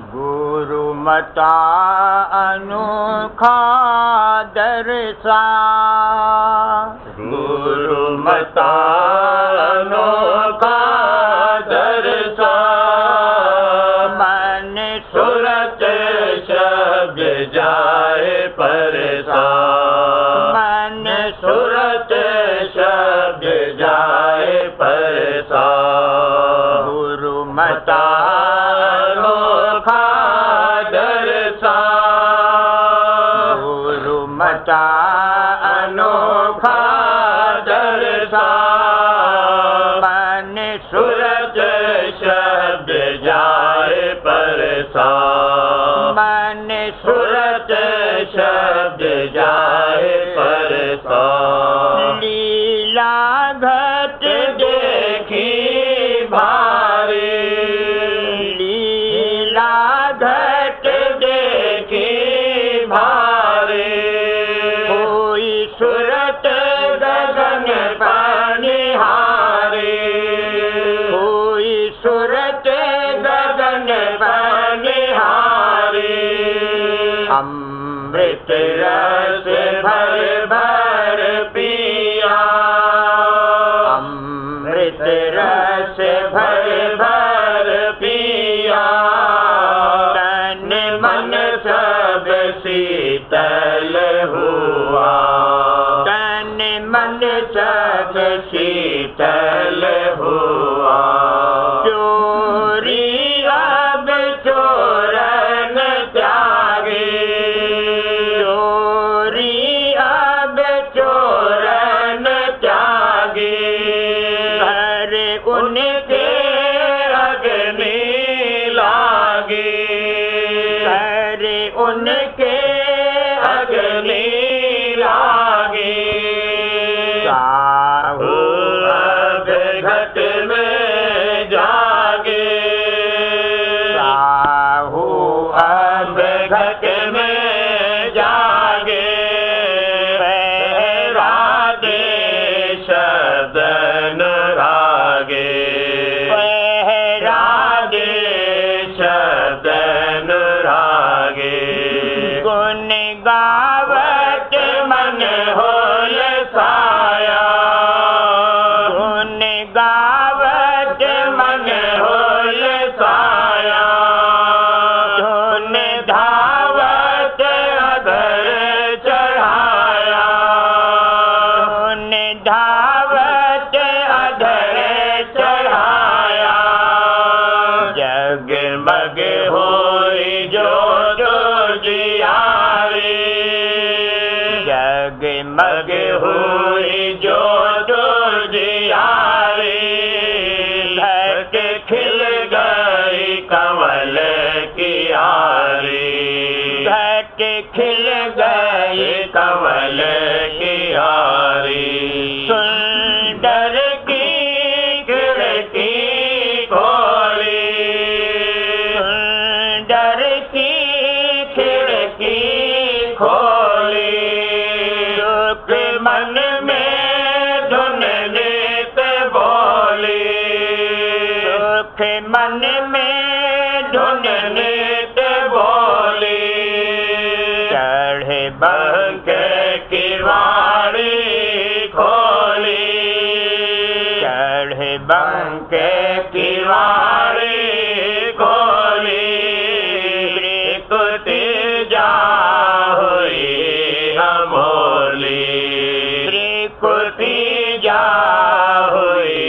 गुरु मता अनोखा दरसा, गुरु मता अनोखा दरसा। मन सुरत शब्द जाए परसा, मन सुरत शब्द जाए परसा। गुरु मता अनोखा दरसा, गुरु मता अनोखा दरसा। मन सुरत शब्द जाए परसा, मन सुरत शब्द जाए परसा। लीला घट देखी भारी, लीला घट देखी भारी। कोई सुरत गगन पनिहारी, कोई सुरत गगन पनिहारी। अमृत रस भर भर पिया, अमृत रस भर भर पिया। तन मन सब शीतल हुआ, तन मन सब शीतल हुआ। चोरी अब चोरन त्यागे, चोरी अब चोरन त्यागे। घर उनके अग्नि लागे, घर उनके अग्नि लागे। साहू अब घट में जागे, साहू अब घट में जागे। राधे शब्द अनुरागे, राधे शब्द अनुरागे। गुण गावत मन होल साया, गुण गावत मन होल साया। धुन धावत अधर चढ़ाया, धुन धावत अधर चढ़ाया। जगमग होई जो जियारे, जगमग होई जो जियारे। घट खिल गई कमल की आरी, घट खिल गई कमल की आरी। सुंदर की खिड़की खोली, सुंदर की खिड़की खोली। दुख मन में धुन नित बोली, दुख मन में धुन नित बोली। चढ़े बंक की वाणी खोली, चढ़े बंक की वाणी खोली। त्रिकुटी जा हुई अमोली, त्रिकुटी जा हुई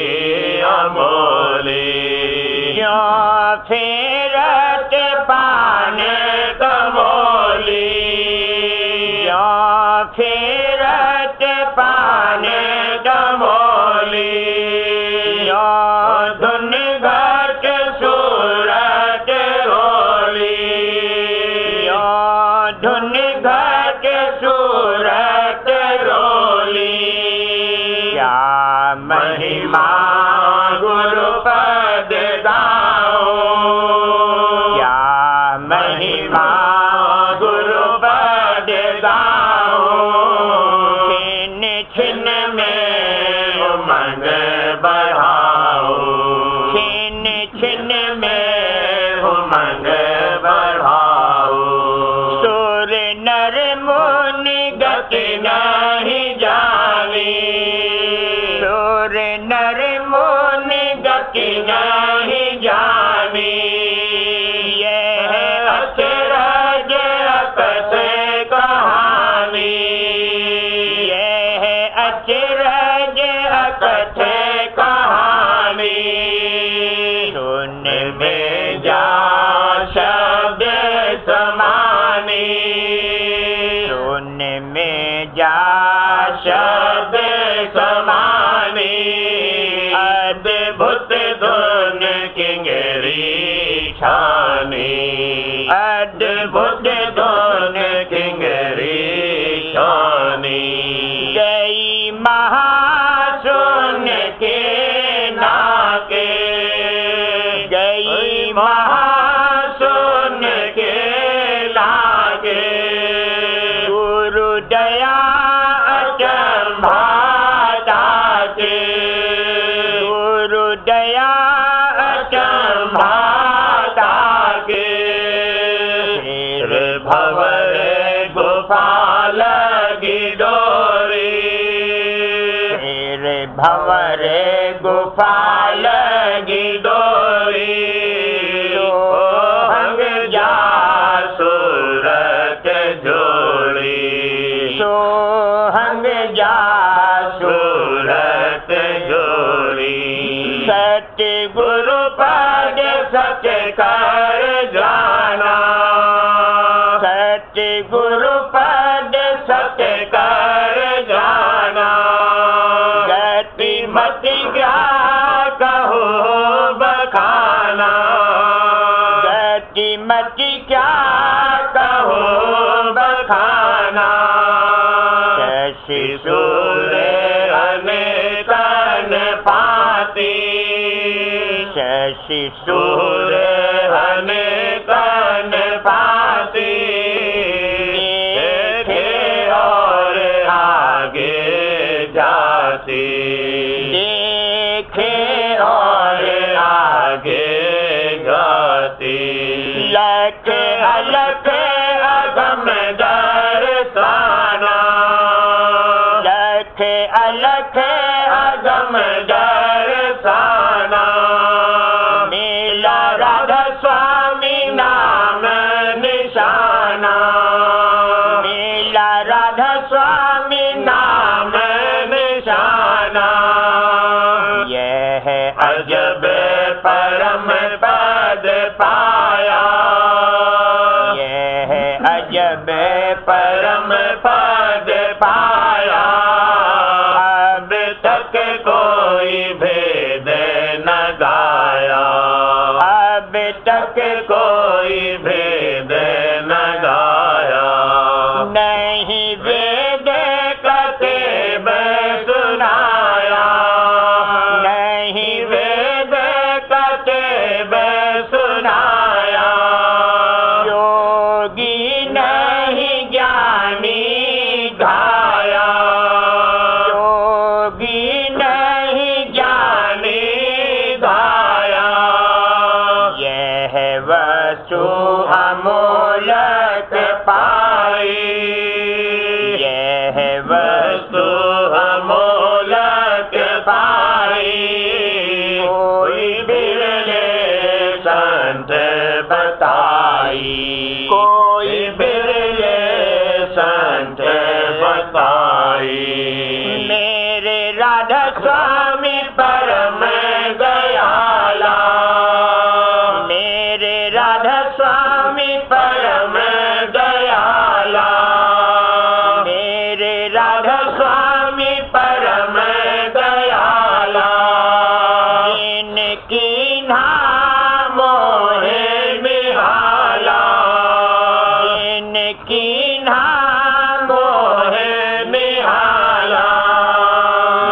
अमोली। क्यों फेरत पान कमोली, क्यों फेरत पान कमोली। क्यों धुन घट सूरत होली, क्यों धुन घट सूरत रोली। क्या महिमा गुरु पद गाओ, क्या महिमा गुरु पद गाओ। छिन छिन में उमंग बढ़ाओ, छिन छिन में उमंग अचरज अकथे कहानी सुन में जा शब्द समानी सुन में जा शब्द समानी अद्भुत धुन किंगरी छानी अद्भुत धुन किंगरी छानी गई महासुन के नाके गई महासुन के लागे गुरु दया अचंभा दाते गुरु दया अचंभा दागे फिर भंवर गुफा लगी डोरी फिर भंवर गुफा लगी डोरी हंग जा सूरत जोड़ी सोहंग जा सूरत जोड़ी सत्य गुरु पद सत्य कर जाना सत्य गुरु पद सत्य कर जाना गति मति क्या कहो बखाना गति मति क्या कहो बखाना शिशुर अनेकन पाती शिशुर अनेकन पाती देखे और आगे जाती देखे और आगे जाती लख अलख अगम दर्शाना लख अलख अगम दर्शाना मेला राधा स्वामी नाम निशाना मेला राधा स्वामी नाम निशाना यह अजब परम पद पाया यह अजब परम पद पाया अब तक कोई भेद न गाया अब तक कोई भेद न गाया नहीं वेद कतेब सुनाया नहीं वेद कतेब सुनाया योगी नहीं ज्ञानी घाया योगी नहीं ज्ञानी घाया यह वस्तु अमूलक पाई यह वस्तु अमूलक पाई कोई बिरले संत बताई कोई बिरले संत बताई मेरे राधा स्वामी परम दयाला मेरे राधा स्वामी परम दयाला मेरे राधा स्वामी परम दयाला इनकी नाम मोहे निहाला इनकी नाम मोहे निहाला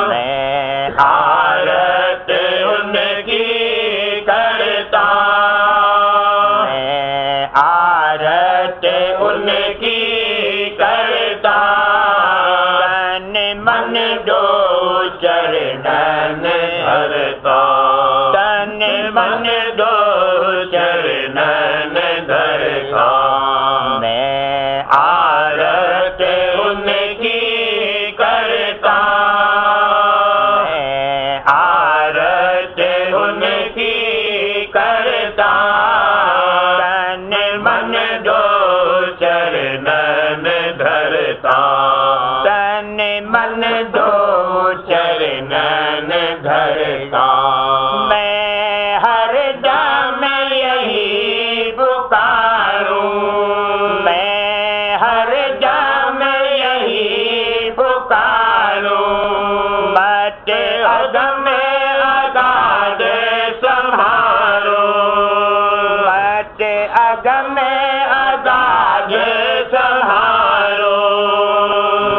मैं आरत उनकी करता मैं आरत उनकी करता तन मन दो चरणन धरता तन मन दो चरणन धरता मैं आरत उनकी करता मैं आरत उनकी करता तन मन दो चरणन धरता तन मन दो चरणन घर का। मैं हर दम यही पुकारूं, मैं हर दम यही पुकारूं। मत अगम अगाध संहारो, मत अगम अगाध संहारो।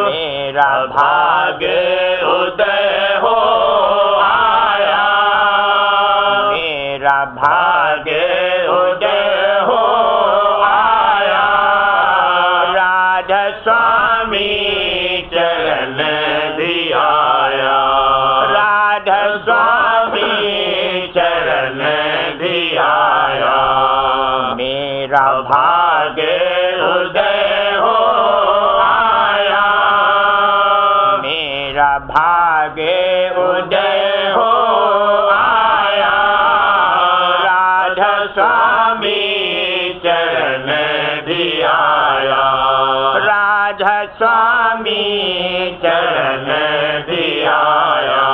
मेरा भाग्य उदय हो आया, मेरा भाग्य उदय हो आया। राधा स्वामी चरण धियाया, राधा स्वामी चरण धियाया। मेरा भाग्य उदय हो आया, मेरा भाग्य उदय हो आया। राधा स्वामी चरण धियाया, राधा स्वामी चरण धियाया।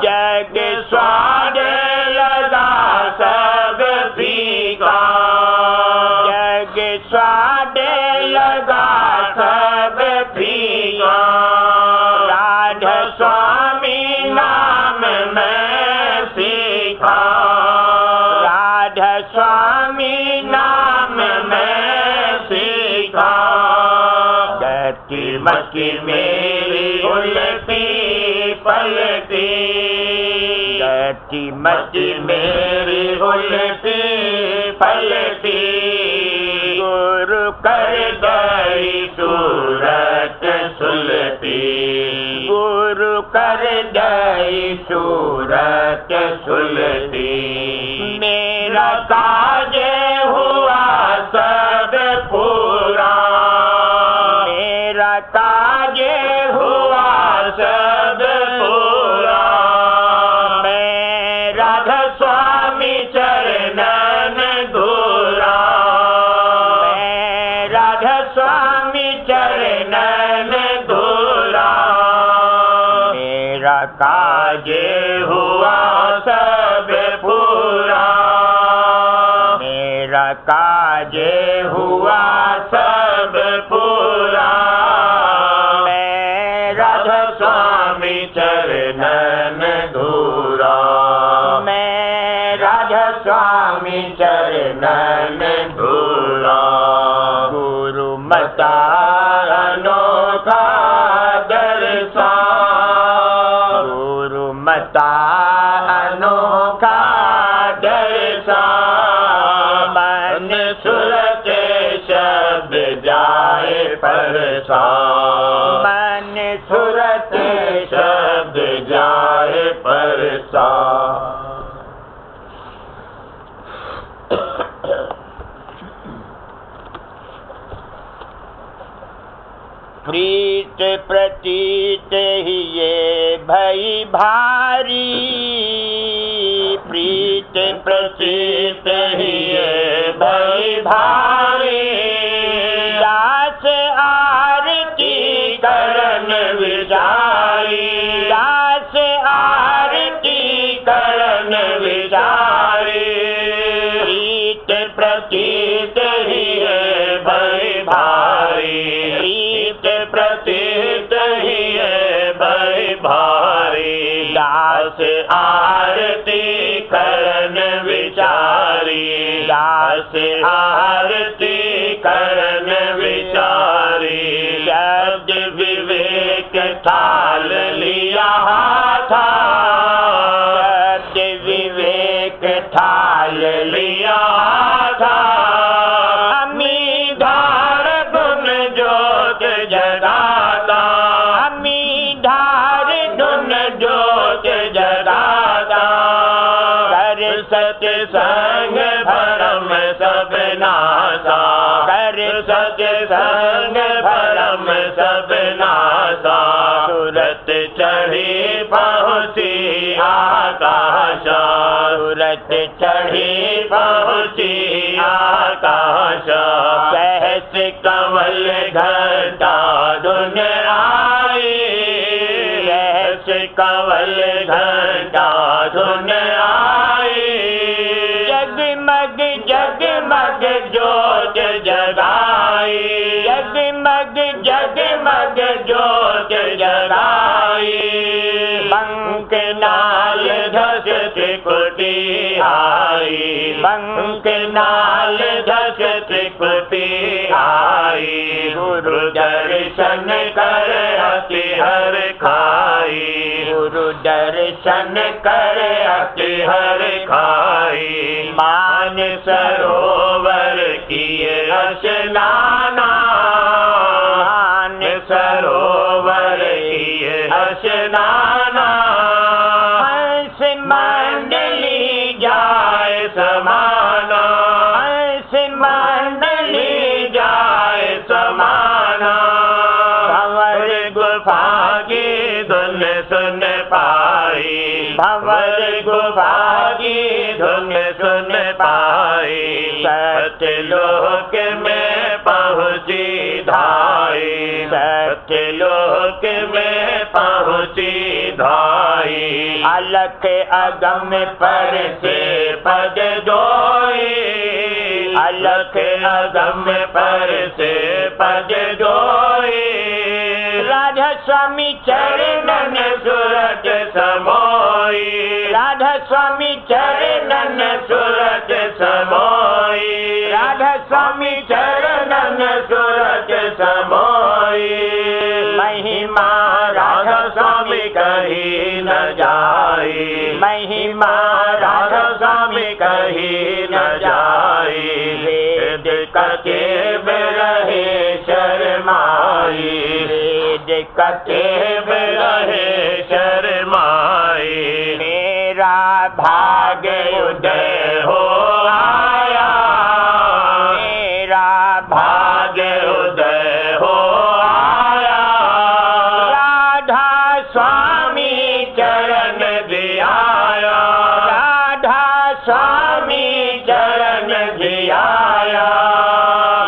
जग स्वाद लगा सब फीका, जग स्वाद लगा सब फीका। राधा स्वामी नाम मैं सीखा, राधा स्वामी नाम मैं सीखा। गति मति मेरी उलटी पलटी, गति मति मेरी उलटी पलटी। गुरु कर गई सूरत सुलटी, गुरु कर गई सूरत सुलटी। मेरा काज हुआ सब पूरा, मेरा काज हुआ सब पूरा। मैं राधा स्वामी चरणन धूरा, मैं राधा स्वामी चरणन धूरा। मेरा काज हुआ सब पूरा, मेरा काज हुआ सब पूरा। मैं राधा स्वामी चरणन धूरा, मैं राधा स्वामी चरणन धूरा। गुरु मता अनोखा दर्शन, गुरु मता अनोखा दर्शन। मन सुरत शब्द जाए परसान, मन सुरत शब्द जाए परसान। प्रीत प्रतीत ही ये भई भारी, प्रीत प्रतीत ही ये भई भारी। दास आरती करन विचारी, दास आरती करन विचारी। प्रीत प्रतीत ही ये भई भारी, प्रीत प्रतीत ही ये भई भारी। दास आरती करन विचारी, दास आरती करन विचारी। शब्द विवेक ठाल लिया था, शब्द विवेक ठाल लिया था। अमी धार गुण ज्योत जगाता, अमी धार गुण ज्योत जगाता। कर सत्संग भरम सब नासा, कर सत्संग भरम सब नासा। सूरत चढ़ी पहुँची आकाशा, सूरत चढ़ी पहुँची आकाशा। सहस कमल घटा धुन आई, कंवल घंटा धुन आई, जगमग जगमग ज्योत जगाई, जगमग जगमग ज्योत जगाई। बंक नाल धस त्रिकुटी आई, बंक नाल धस त्रिकुटी आई। गुरु दर्शन कर अति हर खाई, गुरु दर्शन कर अति हर खाई। मान सरोवर किए स्नाना, मान सरोवर किए स्नाना। हंस मंडली जाए समाना, हंस मंडली जाए समाना। भंवर गुफा की धुन सुन पाई, भंवर गुफा की धुन सुन पाई। सत्यलोक में पहुँची धाई, सत्यलोक में पहुँची धाई। अलख अगम पर से पद जोई, अलख अगम पर से पद जोई। राधा स्वामी चरणन सुरत समोई, राधा स्वामी चरणन सुरत समोई, राधा स्वामी चरणन सुरत समोई। महिमा राधा स्वामी कही न जाई, महिमा राधा स्वामी कही न जाई। वेद कतेब रहे शर्माई, वेद कतेब रहे शर्माई। मेरा भाग्य उदय हो आया, मेरा भाग्य उदय हो आया। राधा स्वामी चरण दियाया, राधा स्वामी चरण दियाया।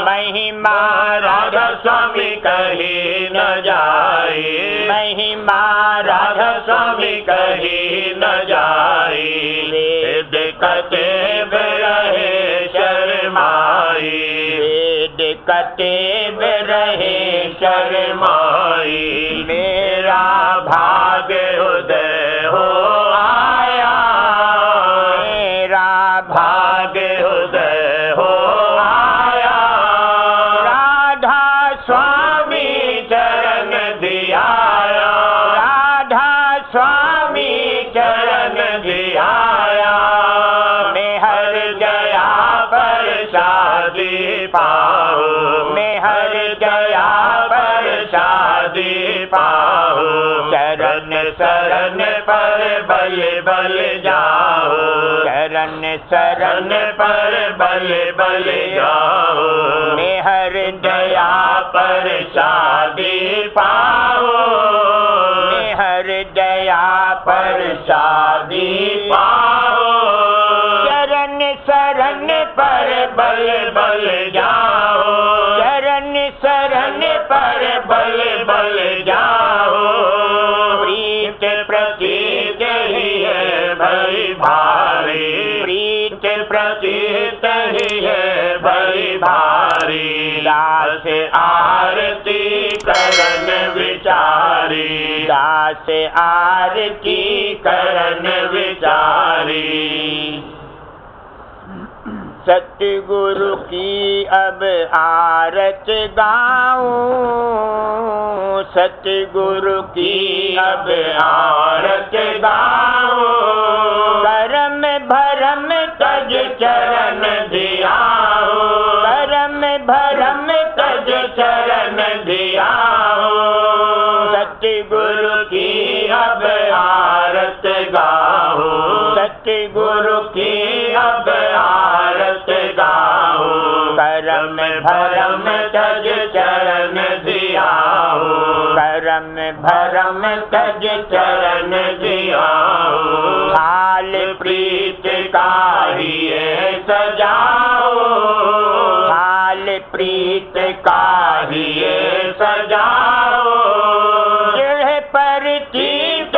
महिमा राधा स्वामी कही न जाई, महिमा राधा स्वामी कही न जाई। वेद कतेब रहे शर्माई, वेद कतेब रहे शर्माई। मेरा भाग्य उदय हो आया, मेरा भाग्य उदय हो आया। राधा स्वामी चरण दियाया, राधा स्वामी चरण दियाया। मैं हर गया पर शादी पाऊँ, मैं हर गया पर शादी पाऊँ। चरण शरण पर बल बल जाओ, चरण शरण पर बल बल जाओ। मैं हर दया पर शादी पाओ, मैं हर दया पर शादी पाओ। चरण शरण पर बल बल जाओ, चरण शरण पर बल बल जाओ। प्रीत प्रतीत ही है भई भारी, प्रीत प्रतीत ही है भई भारी। दास आरती करन विचारी, दास आरती करन विचारी। सतगुरु की अब आरत गाऊं, सतगुरु की अब आरत गाऊं। करम भरम तज चरण दियाऊं, करम भरम तज चरण दियाऊं। सतगुरु की अब आरत गाऊं, सतगुरु की अब आरत गाऊं। करम भरम तज चरण दियाऊं, करम भरम तज चरण दियाऊं। हाल प्रीत का ही सजाओ, हाल प्रीत का ही सजाओ। पर तीत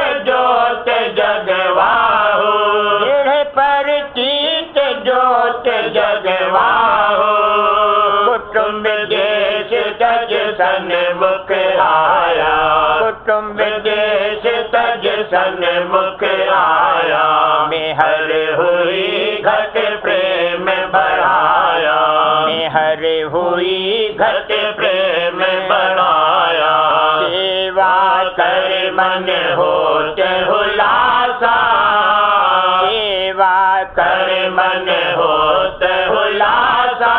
सन्मुख आया, मेहर हुई घट प्रेम बढ़ाया, मेहर हुई घट प्रेम बढ़ाया। सेवा कर मन होत हुलासा, सेवा कर मन होत हुलासा।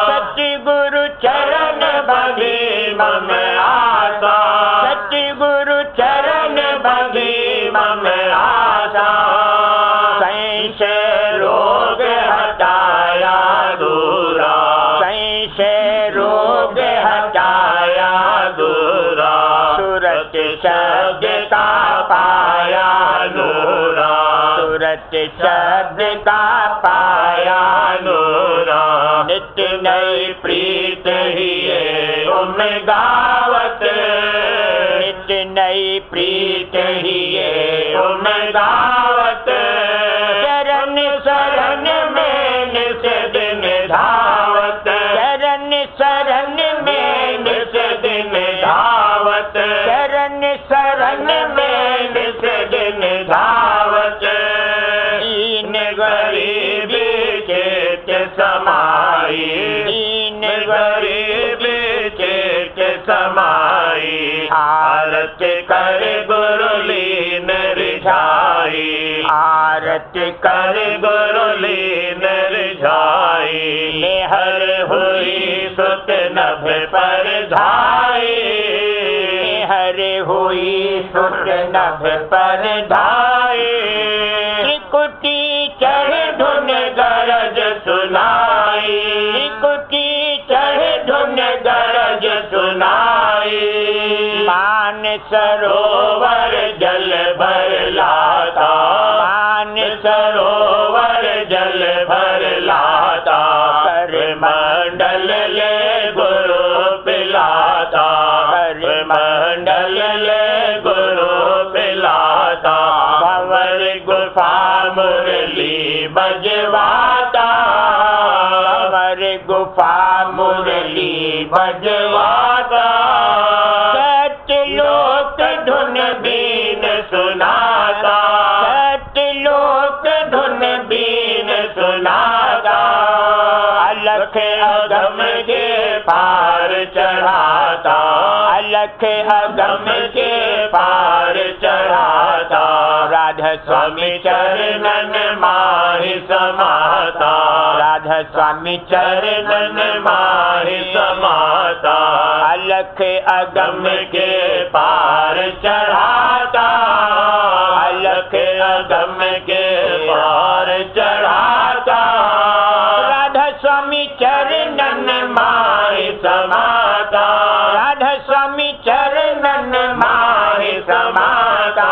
सतगुरु चरण बगी मम आसा, सतगुरु चरण बगी मम आसा। संशय रोग हटाया दूरा, संशय रोग हटाया दूरा। सूरत शब्द का पाया नूरा, सूरत शब्द का पाया नूरा। नित्य नई प्रीत ही उम गावत, नित्य नई प्रीत ही उम गावत। चरण शरण में निस दिन धावत, चरण शरण में निस दिन धावत, चरण शरण में निस दिन धावत। दीन गरीब चेत समाई, दीन गरीब चेत समाई। आरत कर गुरु लीन रिझाई, आरत कर गुरु लीन रिझाई। मेहर हुई सुत नभ पर धाई, मेहर हुई सुत नभ पर धाई। त्रिकुटी चढ़ धुन गरज सुनाई, त्रिकुटी चढ़ धुन गरज सुनाई। मान सरोवर जल भर लाता, मान सरोवर जल भर लाता। कर मंडल ले गुरु पिलाता, कर मंडल ले गुरु पिलाता। भंवर गुफा मुरली बजवाता, भंवर गुफा मुरली बजवाता। सतलोक धुन बीन सुनाता, सतलोक धुन बीन सुनाता। अलख अगम के पार चढ़ाता, अलख अगम के पार चढ़ाता। राधा स्वामी चरणन माहि समाता, राधा स्वामी चरणन माहि समाता। अलख अगम के पार चढ़ाता, अलख अगम के पार चढ़ाता। राधा स्वामी चरणन माहि समाता, राधा स्वामी चरणन माहि समाता।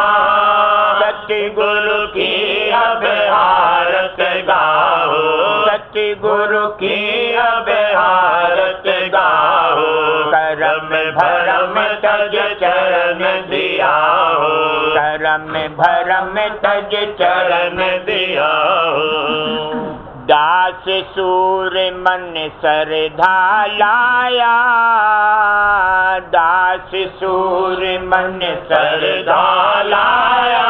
सतगुरु की अब आरत गाओ, सतगुरु की अब आरत गाओ। करम भरम तज चरण दिया हो, करम भरम तज चरण दिया हो। दास सूर मन सरधा लाया, दास सूर मन सरधा लाया।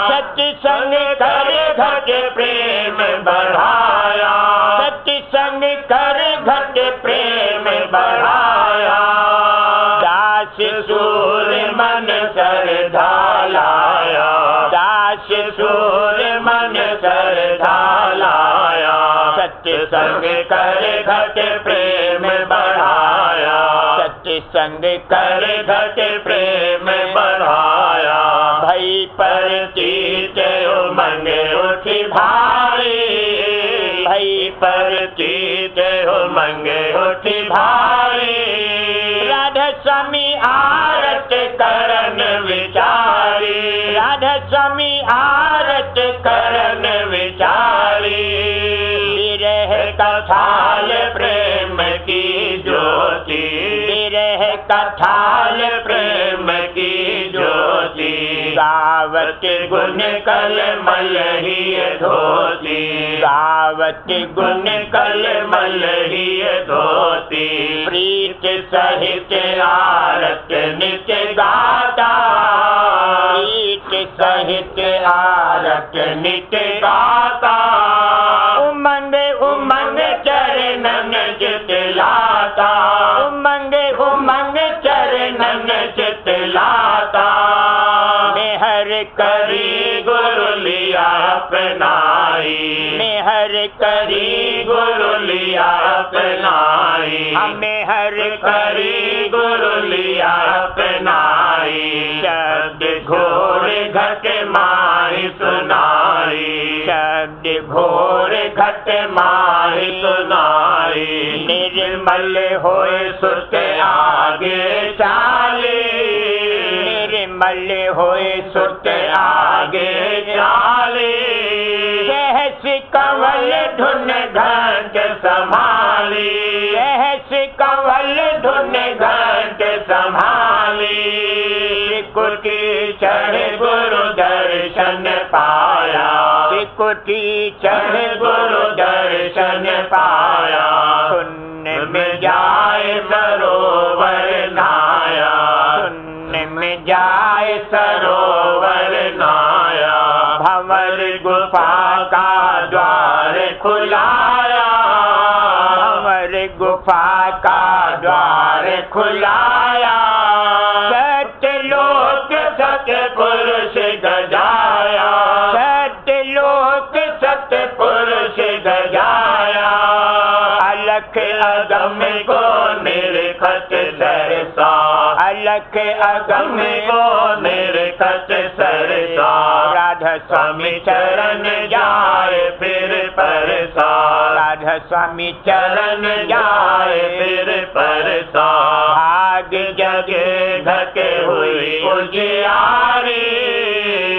सत्संग कर घट प्रेम बढ़ाया, सत्संग कर घट प्रेम बढ़ाया। दास सूर मन सरधा लाया, दास सूर मन सरधा लाया। सत्संग कर घट प्रेम बढ़ाया, सत्संग कर घट प्रेम बढ़ाया। भई परतीत उमंग उठी भारी, भई परतीत उमंग उठी भारी। राधा स्वामी आरत करन विचारी, राधा स्वामी आरत करन विचारी। विरह कथाल प्रेम की ज्योति, विरह कथाल प्रेम की ज्योति। गावत गुण कल मल ही धोती, गावत गुण कल मल ही धोती। प्रीत सहित आरत नित्य गाता, सहित आरत नित गाता, उमंग उमंग चरणन चित लाता, उमंग उमंग चरणन चित लाता। मेहर करी गुरु लिया अपनाई, मेहर करी गुरु लिया अपनाई, मेहर करी गुरु लिया अपनाई। शब्द घोर घट माही सुनाई, शब्द घोर घट माही सुनाई। निर्मल होए सुत आगे चाले, निर्मल होए सुत आगे चाले। सहस कंवल धुन घंट संभाली, सहस कंवल धुन घंट संभाली। त्रिकुटी चढ़ गुरु दर्शन पाया, त्रिकुटी चढ़ गुरु दर्शन पाया। पुण्य में जाए सरोवर नाया, पुण्य में जाए सरोवर नाया। भंवर गुफा का द्वार खुलाया, भंवर गुफा का द्वार खुलाया। सत्यलोक सतपुरुष गजाया, सत्यलोक सतपुरुष गजाया। अलख अगम को निरखत सरसा, अलख अगम को निरखत सरसा। राधा स्वामी चरण जाए फिर परसा, राधा स्वामी चरण जाए फिर परसा। भाग जगे घटे हुई उजियारी,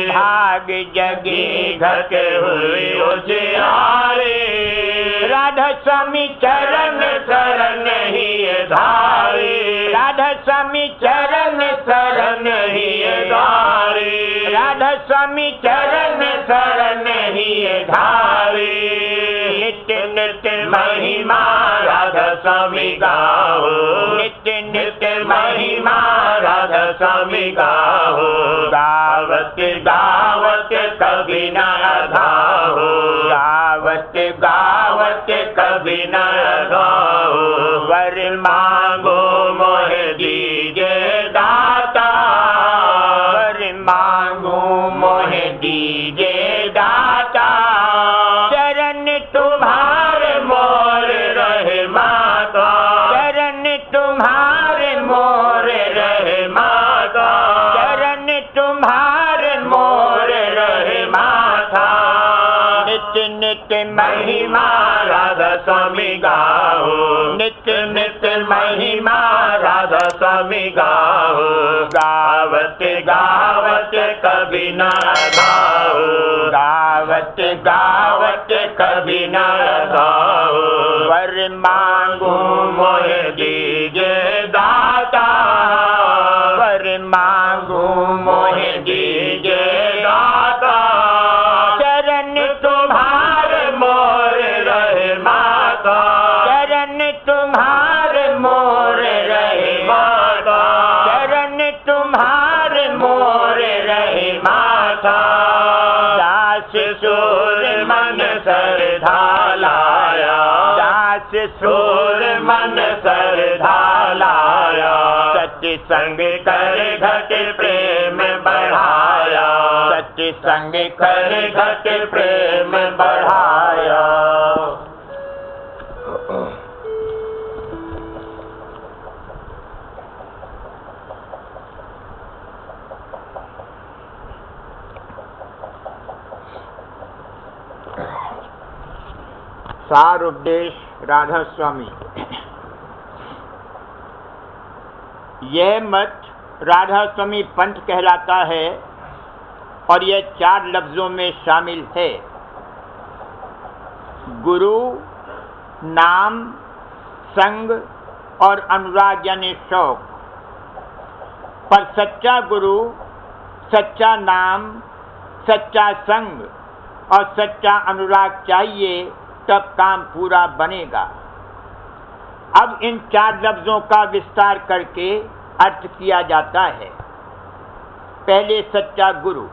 भाग जगी घटे हुई उजियारी। राधा स्वामी चरण शरण ही धारी, राधा स्वामी चरण शरण ही धारी। राधा स्वामी चरण शरण ही धारी। नित्य नित्य महिमा राधा स्वामी गाओ, नित्य नित्य महिमा राधा स्वामी गाओ। गावत गावत कभी न गाओ, गावत गावत कभी न गाओ। वर मांगो मोह दीजे दाता, वर मांगो मोह दीजे दाता। चरण तुम्हारे मोर रहे माता, चरण तुम्हारे मोर रहे माता। चरण तुम्हारे मोर रहे माता। नित्य नित्य महिमा राधा स्वामी गाओ, नित्य नित्य महिमा राधा स्वामी गाओ। गावत गावत कभी न गाओ, गावत गावत कभी न गाओ। वर मांगू मोह दीजे दाता, वर मांगू मोह दीजे दाता। चरण तुम्हारे मोर रहे माता, चरण तुम्हारे मोर रहे माता। चरण तुम्हारे मोर रहे माता। दास सूर मन श्रद्धा लाया, दास सूर मन श्रद्धा लाया। सत्य संग कर घट प्रेम बढ़ाया, सत्य संग कर घट प्रेम बढ़ाया। सार उपदेश राधा स्वामी। यह मत राधा स्वामी पंथ कहलाता है और यह 4 लफ्जों में शामिल है। गुरु, नाम, संग और अनुराग यानी शौक। पर सच्चा गुरु, सच्चा नाम, सच्चा संग और सच्चा अनुराग चाहिए, तब काम पूरा बनेगा। अब इन 4 लफ्जों का विस्तार करके अर्थ किया जाता है। पहले सच्चा गुरु।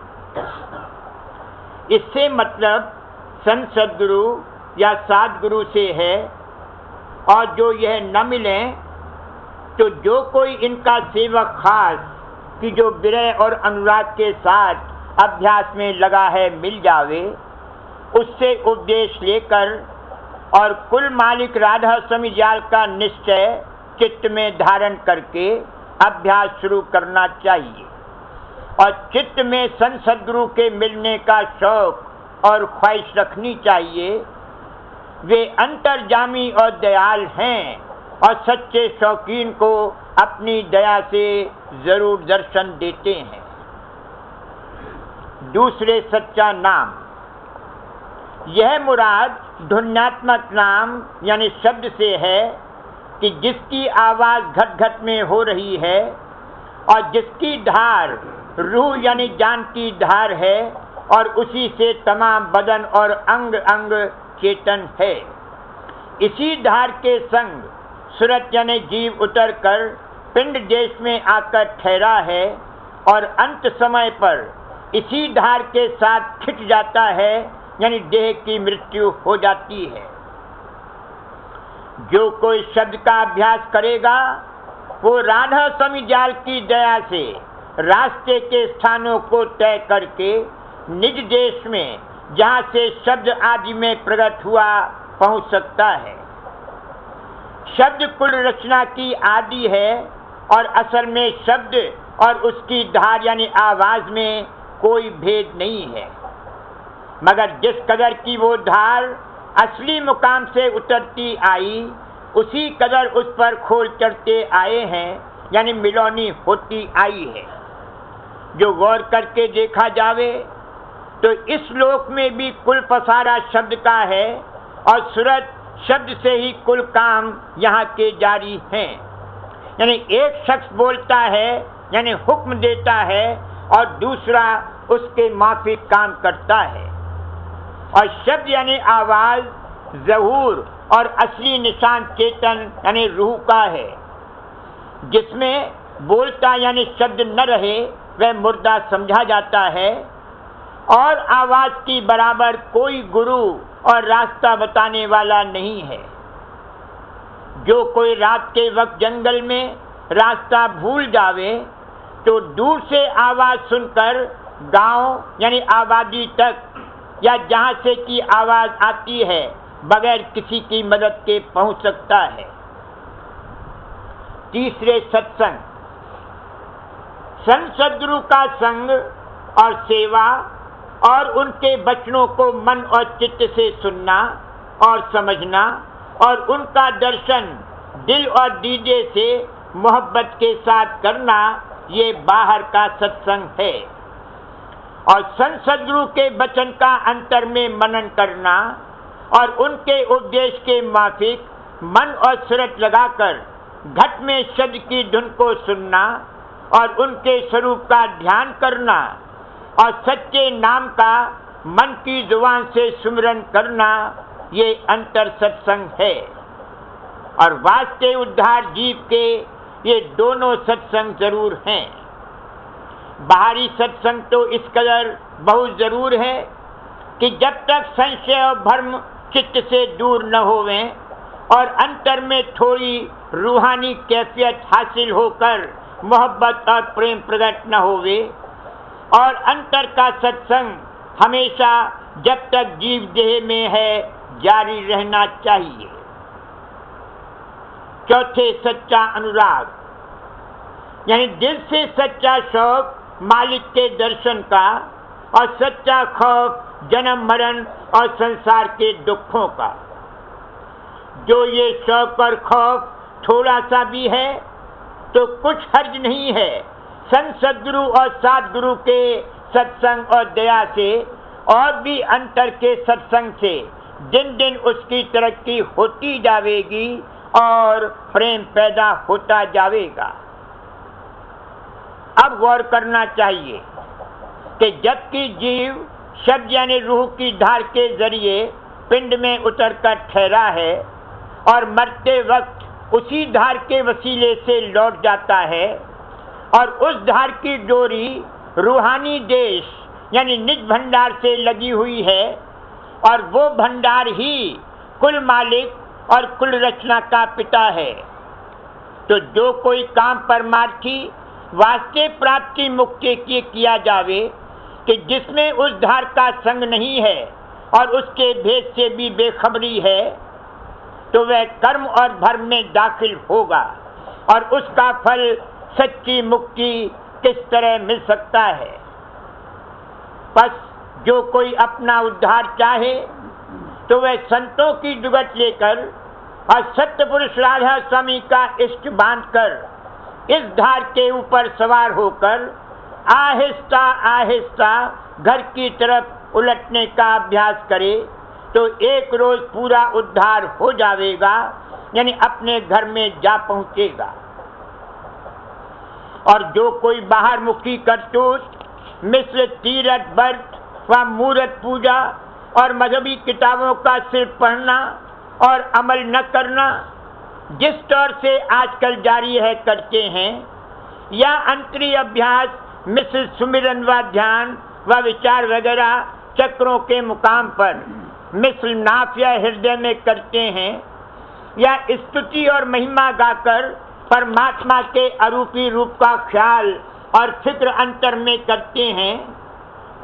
इससे मतलब संत सद्गुरु या सद्गुरु से है, और जो यह न मिले तो जो कोई इनका सेवक खास कि जो विरह और अनुराग के साथ अभ्यास में लगा है मिल जावे, उससे उपदेश लेकर और कुल मालिक राधा स्वामी जाल का निश्चय चित्त में धारण करके अभ्यास शुरू करना चाहिए, और चित्त में संत सद्गुरु के मिलने का शौक और ख्वाहिश रखनी चाहिए। वे अंतर्जामी और दयाल हैं और सच्चे शौकीन को अपनी दया से जरूर दर्शन देते हैं। दूसरे सच्चा नाम, यह मुराद ध्वन्यात्मक नाम यानी शब्द से है कि जिसकी आवाज घट घट में हो रही है और जिसकी धार रूह यानी जान की धार है, और उसी से तमाम बदन और अंग अंग चेतन है। इसी धार के संग सूरत यानी जीव उतरकर पिंड देश में आकर ठहरा है, और अंत समय पर इसी धार के साथ खिंच जाता है, यानी देह की मृत्यु हो जाती है। जो कोई शब्द का अभ्यास करेगा वो राधा स्वामी जाल की दया से रास्ते के स्थानों को तय करके निज देश में जहाँ से शब्द आदि में प्रकट हुआ पहुँच सकता है। शब्द कुल रचना की आदि है, और असल में शब्द और उसकी धार यानी आवाज में कोई भेद नहीं है, मगर जिस कदर की वो धार असली मुकाम से उतरती आई, उसी कदर उस पर खोल चढ़ते आए हैं, यानी मिलौनी होती आई है। जो गौर करके देखा जावे तो इस लोक में भी कुल पसारा शब्द का है, और सूरत शब्द से ही कुल काम यहाँ के जारी हैं। यानी एक शख्स बोलता है यानी हुक्म देता है, और दूसरा उसके माफिक काम करता है। और शब्द यानी आवाज ज़हूर और असली निशान चेतन यानी रूह का है। जिसमें बोलता यानी शब्द न रहे वह मुर्दा समझा जाता है, और आवाज की बराबर कोई गुरु और रास्ता बताने वाला नहीं है। जो कोई रात के वक्त जंगल में रास्ता भूल जावे तो दूर से आवाज सुनकर गांव यानी आबादी तक या जहां से की आवाज आती है बगैर किसी की मदद के पहुंच सकता है। तीसरे सत्संग, संत सद्गुरु का संग और सेवा और उनके वचनों को मन और चित्त से सुनना और समझना, और उनका दर्शन दिल और दीदे से मोहब्बत के साथ करना, ये बाहर का सत्संग है। और संत सद्गुरु के वचन का अंतर में मनन करना और उनके उपदेश के माफिक मन और सूरत लगाकर घट में शब्द की धुन को सुनना और उनके स्वरूप का ध्यान करना, और सच्चे नाम का मन की जुबान से सुमिरन करना, ये अंतर सत्संग है। और वास्ते उद्धार जीव के ये दोनों सत्संग जरूर हैं। बाहरी सत्संग तो इस कदर बहुत जरूर है कि जब तक संशय और भ्रम चित्त से दूर न होवें और अंतर में थोड़ी रूहानी कैफियत हासिल होकर मोहब्बत और प्रेम प्रकट न होवे, और अंतर का सत्संग हमेशा जब तक जीव देह में है जारी रहना चाहिए। चौथे सच्चा अनुराग, यानी दिल से सच्चा शौक मालिक के दर्शन का, और सच्चा खौफ जन्म मरण और संसार के दुखों का। जो ये शौक और खौफ थोड़ा सा भी है तो कुछ हर्ज नहीं है। संत सद्गुरु और सद्गुरु के सत्संग और दया से और भी अंतर के सत्संग से दिन दिन उसकी तरक्की होती जाएगी और प्रेम पैदा होता जाएगा। अब गौर करना चाहिए कि जबकि जीव शब्द यानी रूह की धार के जरिए पिंड में उतरकर ठहरा है और मरते वक्त उसी धार के वसीले से लौट जाता है, और उस धार की डोरी रूहानी देश यानी निज भंडार से लगी हुई है, और वो भंडार ही कुल मालिक और कुल रचना का पिता है। तो जो कोई काम परमार्थी वास्तव प्राप्ति मुक्ति की किया जावे कि जिसमें उस धार का संग नहीं है और उसके भेद से भी बेखबरी है, तो वह कर्म और भर्म में दाखिल होगा, और उसका फल सच्ची मुक्ति किस तरह मिल सकता है। बस जो कोई अपना उद्धार चाहे तो वह संतों की जुगत लेकर और सत्य पुरुष राधा स्वामी का इष्ट बांधकर इस धार के ऊपर सवार होकर आहिस्ता आहिस्ता घर की तरफ उलटने का अभ्यास करे, तो एक रोज पूरा उद्धार हो जाएगा, यानी अपने घर में जा पहुंचेगा। और जो कोई बाहर मुखी करतूत मिस्र तीरथ व्रत व मूर्त पूजा और मजहबी किताबों का सिर्फ पढ़ना और अमल न करना जिस तौर से आजकल जारी है करते हैं, या अंतरीय अभ्यास मिस्र सुमिरन व ध्यान व विचार वगैरह चक्रों के मुकाम पर मिस्र नाफ या हृदय में करते हैं, या स्तुति और महिमा गाकर परमात्मा के अरूपी रूप का ख्याल और फिक्र अंतर में करते हैं,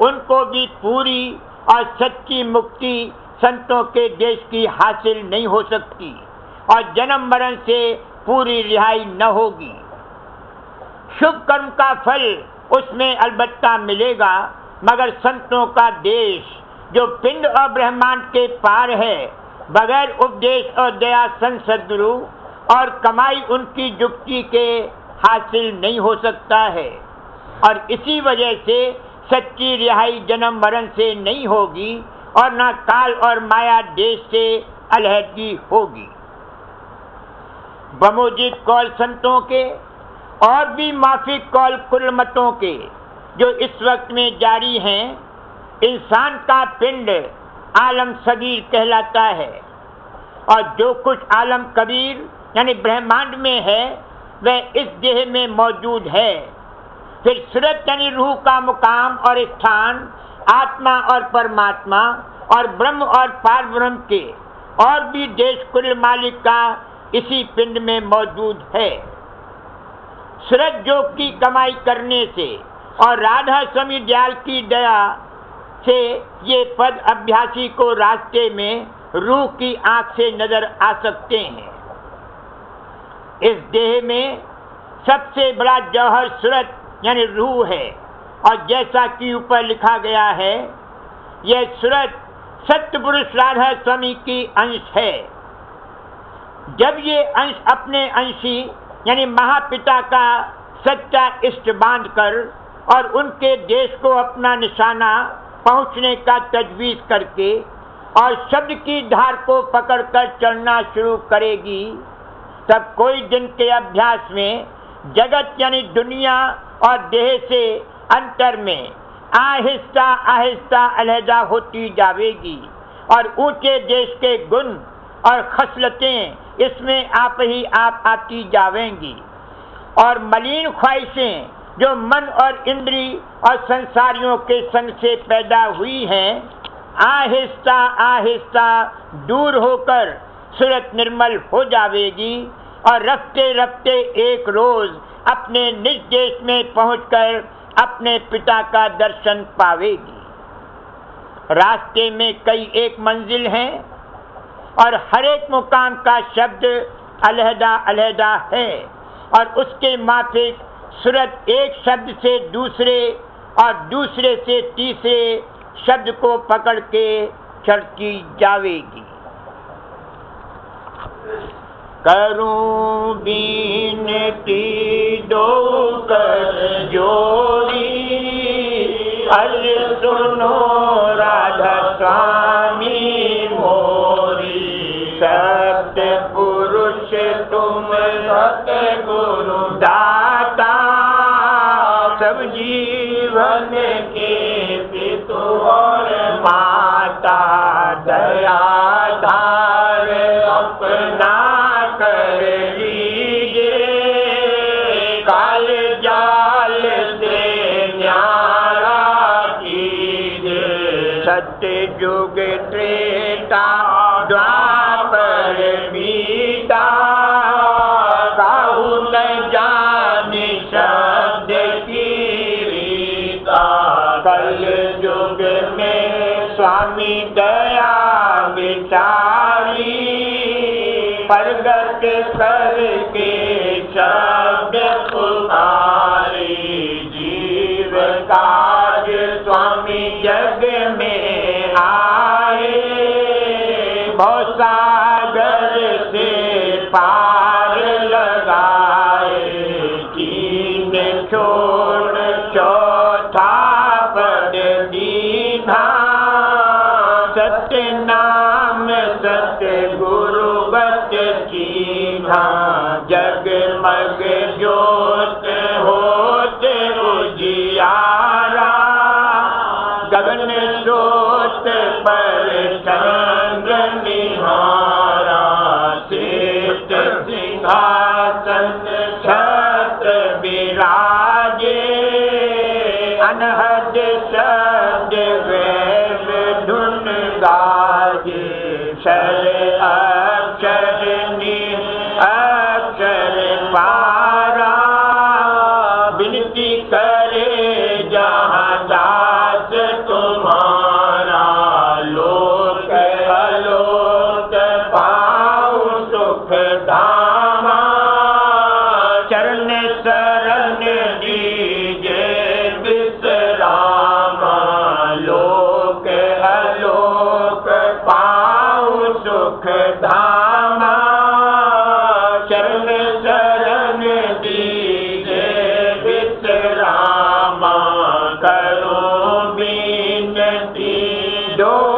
उनको भी पूरी और सच्ची मुक्ति संतों के देश की हासिल नहीं हो सकती और जन्म मरण से पूरी रिहाई न होगी। शुभ कर्म का फल उसमें अलबत्ता मिलेगा, मगर संतों का देश जो पिंड और ब्रह्मांड के पार है, बगैर उपदेश और दया सद्गुरु और कमाई उनकी युक्ति के हासिल नहीं हो सकता है, और इसी वजह से सच्ची रिहाई जन्म मरण से नहीं होगी और न काल और माया देश से अलहदगी होगी। बमोजिब कौल संतों के और भी माफिक कौल कुल मतों के जो इस वक्त में जारी हैं, इंसान का पिंड आलम सगीर कहलाता है, और जो कुछ आलम कबीर यानी ब्रह्मांड में है वह इस देह में मौजूद है। फिर सूरत यानी रूह का मुकाम और स्थान आत्मा और परमात्मा और ब्रह्म और पार ब्रह्म के और भी देश कुल मालिक का इसी पिंड में मौजूद है। सूरत जोग की कमाई करने से और राधा स्वामी दयाल की दया से ये पद अभ्यासी को रास्ते में रूह की आंख से नजर आ सकते हैं। इस देह में सबसे बड़ा जौहर सूरत यानी रूह है, और जैसा कि ऊपर लिखा गया है, यह सूरत सत्य पुरुष राधा स्वामी की अंश है। जब ये अंश अपने अंशी यानी महापिता का सच्चा इष्ट बांधकर और उनके देश को अपना निशाना पहुंचने का तजवीज करके और शब्द की धार को पकड़कर चलना शुरू करेगी, तब कोई दिन के अभ्यास में जगत यानी दुनिया और देह से अंतर में आहिस्ता आहिस्ता अलहदा होती जाएगी, और ऊंचे देश के गुण और खसलतें इसमें आप ही आप आती जाएंगी, और मलिन ख्वाहिशें जो मन और इंद्री और संसारियों के संग से पैदा हुई हैं, आहिस्ता आहिस्ता दूर होकर सूरत निर्मल हो जाएगी, और रफ्ते रफ्ते एक रोज अपने निज देश में पहुंचकर अपने पिता का दर्शन पावेगी। रास्ते में कई एक मंजिल हैं और हर एक मुकाम का शब्द अलहदा अलहदा है, और उसके माफिक सूरत एक शब्द से दूसरे और दूसरे से तीसरे शब्द को पकड़ के चढ़ती जावेगी। करूं बीनती दो कर जोड़ी, अल सुनो राधा स्वामी मोरी, सत्य पुरुष तुम सतगुरु दाता, सब जीवन के पितु और माता, दया धार अपना कर लीजिए, काल जाल से न्यारा कीजिए, सत्य युग त्रेता द्वापर बीता, काहू न जाने शब्द की रीता। कल युग में स्वामी दया विचारी, प्रगट करके शब्द पुकारी। जीव काज स्वामी जग में आए, भवसागर से पार लगाए। तीन छोड़ चौथा पद दीना, सत्य नाम सत्य गुरु बच कीन्हा। जगमग ज्योत होत उजियारा, गगन स्रोत पर चंद्र निहारा। श्रेष्ठ सिंहासन छत्र विराजे, अनहद शब्द वेद धुन गाजे। क्षर अक्षर अक्षर पारा, विनती करे जहाँ दास तुम्हारा। लोक अलोक पाऊ सुख धामा, चरण शरण दीजे विश्रामा। लोक अलोक पाऊ सुख धामा, चरण शरण दीजे विश्रामा। करो विनती दो